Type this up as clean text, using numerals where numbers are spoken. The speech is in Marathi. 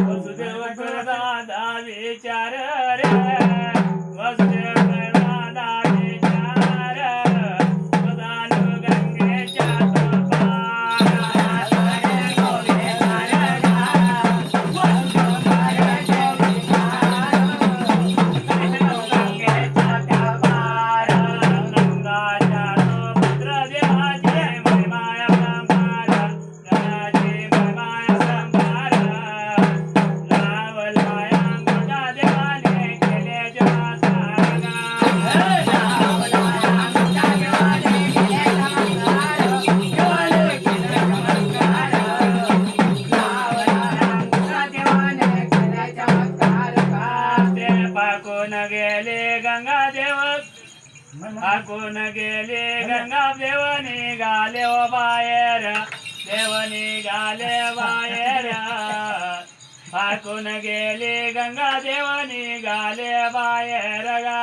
वसुदेव दादा विचार रे वसुदेव दादा विचार सदानु गंगेच्या गेले गंगादेव हाकून गेले गंगादेव निघाले ओ बाहेर देव निघाले बाहेर हाकून गेले गंगादेव निघाले बाहेर गा